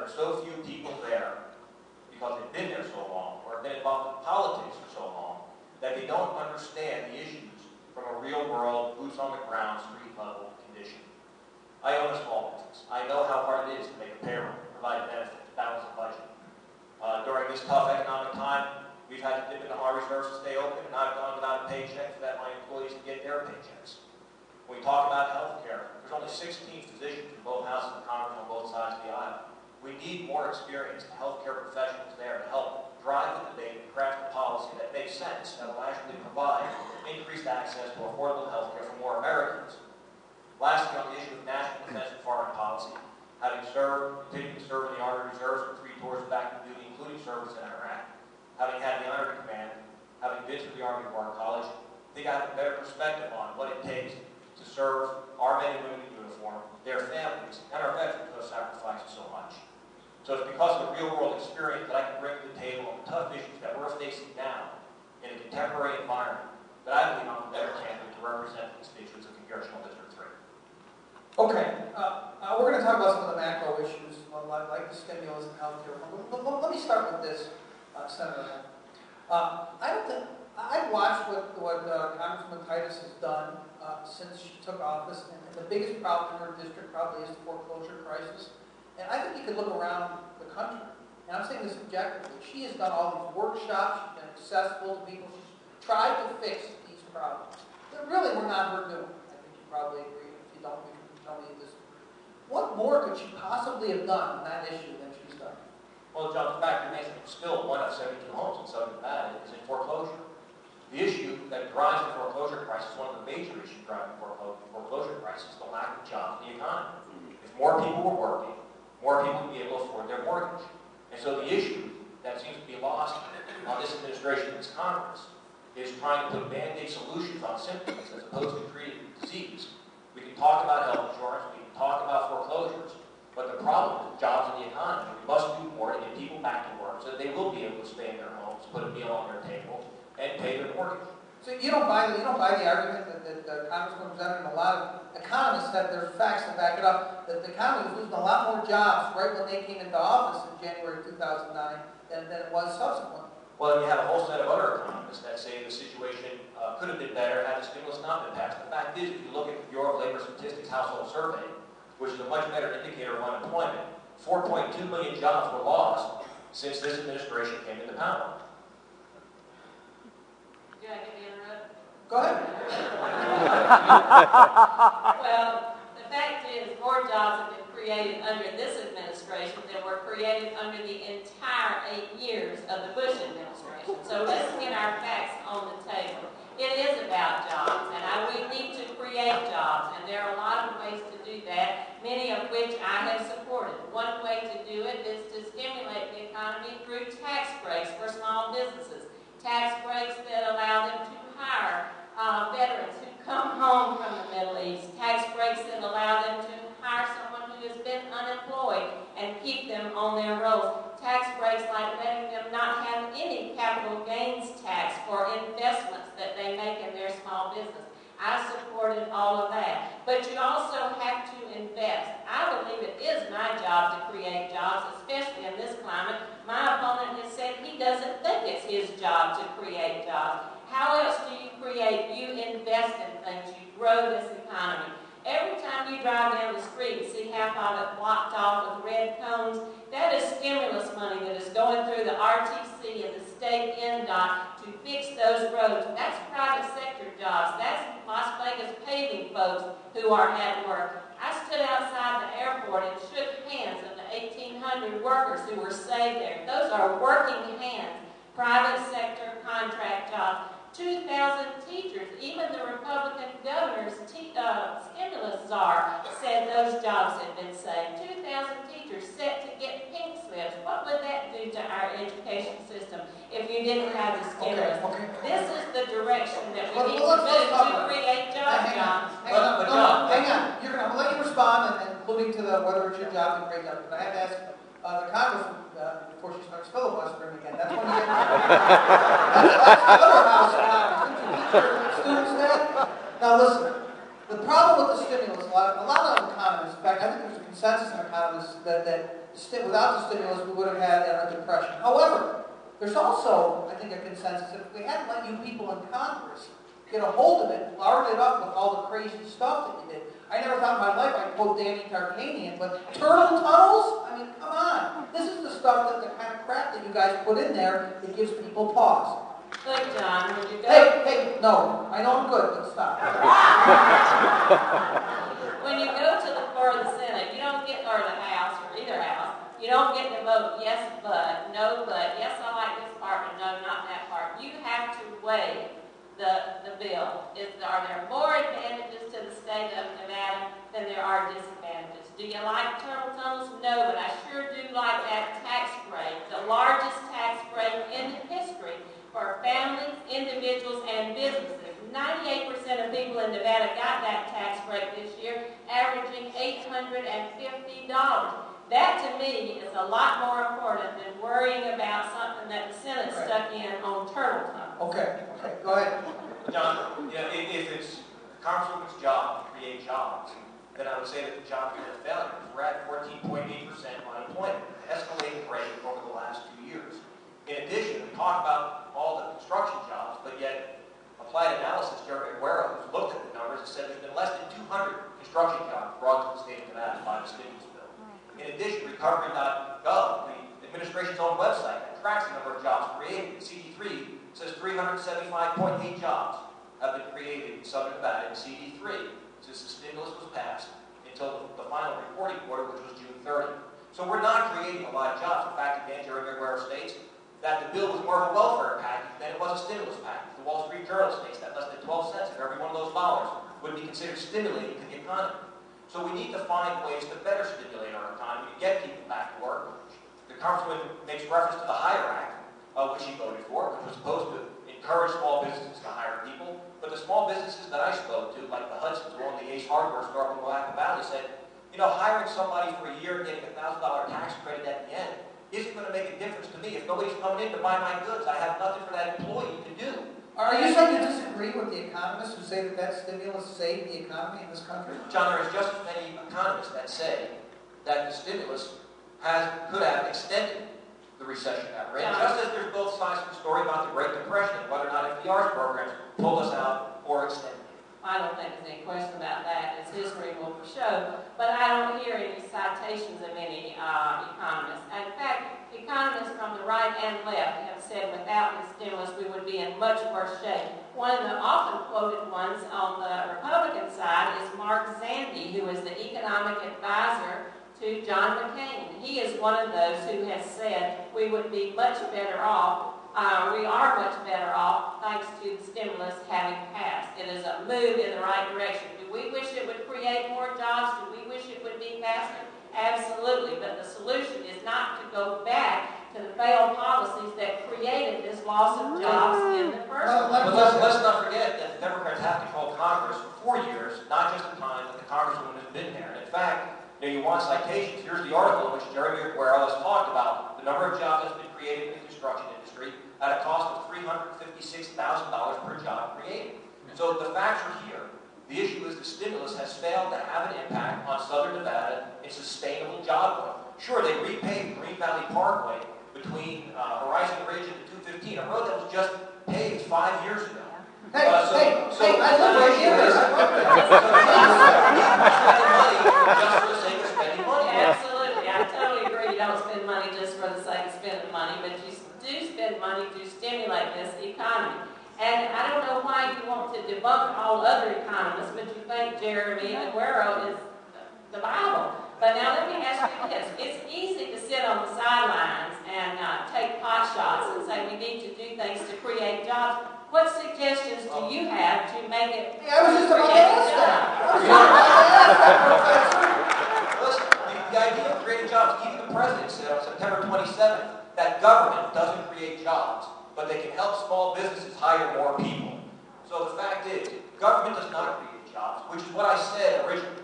are so few people there because they've been there so long or have been involved in politics for so long that they don't understand the issues from a real-world, boots-on-the-ground, street-level condition. I own a small business. I know how hard it is to make a payroll, provide benefits, balance a budget. During this tough economic time, we've had to dip into our reserves to stay open, and I've gone without a paycheck so that my employees can get their paychecks. When we talk about health care, there's only 16 physicians in both houses of Congress on both sides of the aisle. We need more experienced healthcare professionals there to help drive the debate and craft a policy that makes sense, that will actually provide increased access to affordable health care for more Americans. Lastly, on the issue of national defense and foreign policy, having continued to serve in the Army Reserves with 3 tours of active duty, including service in Iraq, having had the honor to command, having been to the Army War College, I think I have a better perspective on what it takes to serve our men and women in uniform, their families, and our veterans who have sacrificed so much. So it's because of the real-world experience that I can bring to the table on the tough issues that we're facing now in a contemporary environment that I believe I'm a better candidate to represent the constituents of Congressional District 3. Okay, we're going to talk about some of the macro issues, like the stimulus and health care. Let me start with this, Senator. I've watched what Congresswoman Titus has done since she took office, and the biggest problem in her district probably is the foreclosure crisis. And I think you could look around the country, and I'm saying this objectively. She has done all these workshops, she's been accessible to people, she's tried to fix these problems that really were not her doing. I think you probably agree. If you don't, you can tell me this. What more could she possibly have done on that issue than she's done? Well, John, the fact remains that still 1 out of 72 homes in Southern Nevada is in foreclosure. The issue that drives the foreclosure crisis, one of the major issues driving the foreclosure crisis, is the lack of jobs in the economy. If more people were working, more people would be able to afford their mortgage. And so the issue that seems to be lost on this administration and this Congress is trying to put band-aid solutions on symptoms as opposed to treating disease. We can talk about health insurance, we can talk about foreclosures, but the problem is jobs in the economy. We must do more to get people back to work so that they will be able to stay in their homes, put a meal on their table, and pay their mortgage. So you don't buy the argument that Congressman presented, and a lot of economists have their facts to back it up, that the economy was losing a lot more jobs right when they came into office in January 2009 than it was subsequently. Well, you have a whole set of other economists that say the situation could have been better had the stimulus not been passed. The fact is, if you look at the Bureau of Labor Statistics Household Survey, which is a much better indicator of unemployment, 4.2 million jobs were lost since this administration came into power. Do I get to interrupt? Go ahead. Well, the fact is, more jobs have been created under this administration than were created under the entire 8 years of the Bush administration. So let's get our facts on the table. It is about jobs, and we need to create jobs, and there are a lot of ways to do that, many of which I have supported. One way to do it is to stimulate the economy through tax breaks for small businesses. Tax breaks that allow them to hire veterans who come home from the Middle East. Tax breaks that allow them to hire someone who has been unemployed and keep them on their rolls. Tax breaks like letting them not have any capital gains tax for investments that they make in their small business. I supported all of that. But you also have to invest. I believe it is my job to create jobs, especially in this climate. My opponent has said he doesn't think it's his job to create jobs. How else do you create? You invest in things. You grow this economy. Every time you drive down the street and see half of it blocked off with red cones, that is stimulus money that is going through the RTC and the state NDOT to fix those roads. That's private sector jobs. That's Las Vegas paving folks who are at work. I stood outside the airport and shook hands of the 1,800 workers who were saved there. Those are working hands, private sector contract jobs. 2,000 teachers, even the Republican governor's stimulus czar said those jobs had been saved. 2,000 teachers set to get pink slips. What would that do to our education system if you didn't have the stimulus? Okay. This is the direction that we need to move to create jobs, John. Hang on. I'm going to let you respond, and including to whether it's your job to create jobs. But I have to ask the Congressman, before she starts filibustering again, that's when you get that's the other house students there. Now listen, the problem with the stimulus, a lot of economists, in fact, I think there's a consensus in economists that without the stimulus, we would have had a depression. However, there's also, I think, a consensus that if we hadn't let you people in Congress get a hold of it, lard it up with all the crazy stuff that you did. I never thought in my life I'd quote Danny Tarkanian, but turtle tunnels? I mean, come on. This is the stuff, that the kind of crap that you guys put in there that gives people pause. Look, John, would you go? Hey, no. I know I'm good, but stop. When you go to the floor of the Senate, you don't get, or the House, or either house, you don't get to vote yes, but, no, but, yes, I like this part, but no, not that part. You have to weigh the bill. Are there more advantages to the state of Nevada than there are disadvantages? Do you like turtle tunnels? No, but I sure do like that tax break, the largest tax break in history for families, individuals, and businesses. 98% of people in Nevada got that tax break this year, averaging $850. That, to me, is a lot more important than worrying about something that the Senate stuck in on turtle tunnels. Okay, go ahead. John, if it's the Congresswoman's job to create jobs, then I would say that the jobs have been failures. We're at 14.8% unemployment, an escalating rate over the last 2 years. In addition, we talk about all the construction jobs, but yet applied analysis, Jeremy Aguero, who's looked at the numbers, has said there's been less than 200 construction jobs brought to the state of Nevada by the stimulus bill. In addition, recovery.gov, the administration's own website that tracks the number of jobs created, CD3 says 375.8 jobs have been created in Southern Nevada in CD3 since the stimulus was passed until the final reporting quarter, which was June 30. So we're not creating a lot of jobs. In fact, again, Jeremy Aguero states that the bill was more of a welfare package than it was a stimulus package. The Wall Street Journal states that less than 12 cents of every one of those dollars would be considered stimulating to the economy. So we need to find ways to better stimulate our economy to get people back to work. The Congressman makes reference to the Hire Act, which he voted for, which was supposed to encourage small businesses to hire people. But the small businesses that I spoke to, like the Hudsons, who own the Ace Hardware store up in Willamette Valley, said, hiring somebody for a year and getting a $1,000 tax credit at the end isn't going to make a difference to me. If nobody's coming in to buy my goods, I have nothing for that employee to do. Are you saying you disagree with the economists who say that stimulus saved the economy in this country? John, there is just as many economists that say that the stimulus could have extended the recession that rate. Just as there's both sides of the story about the Great Depression, whether or not FDR's programs pulled us out or extended it. I don't think there's any question about that, as history will show. But I don't hear any citations of any economists. In fact, economists from the right and left have said without the stimulus we would be in much worse shape. One of the often quoted ones on the Republican side is Mark Zandi, who is the economic advisor to John McCain. He is one of those who has said we would be much better off. We are much better off thanks to the stimulus having passed. It is a move in the right direction. Do we wish it would create more jobs? Do we wish it would be faster? Absolutely. But the solution is not to go back to the failed policies that created this loss of jobs in the first place. But let's not forget that the Democrats have controlled Congress for 4 years, not just the time that the Congresswoman has been there. And in fact, you want citations. Here's the article in which Jeremy Aguero has talked about the number of jobs that's been created in the construction industry at a cost of $356,000 per job created. So the facts are here. The issue is the stimulus has failed to have an impact on Southern Nevada in sustainable job growth. Sure, they repaved Green Valley Parkway between Horizon Ridge and the 215, a road that was just paved 5 years ago. I live right here. Just for the sake of spending money. Absolutely. I totally agree. You don't spend money just for the sake of spending money, but you do spend money to stimulate this economy. And I don't know why you want to debunk all other economists, but you think Jeremy Aguero is the Bible. But now let me ask you this. It's easy to sit on the sidelines and take pot shots and say we need to do things to create jobs. What suggestions do you have to make it I was just about to ask that. Listen, the idea of creating jobs, even the president said on September 27th that government doesn't create jobs, but they can help small businesses hire more people. So the fact is, government does not create jobs, which is what I said originally.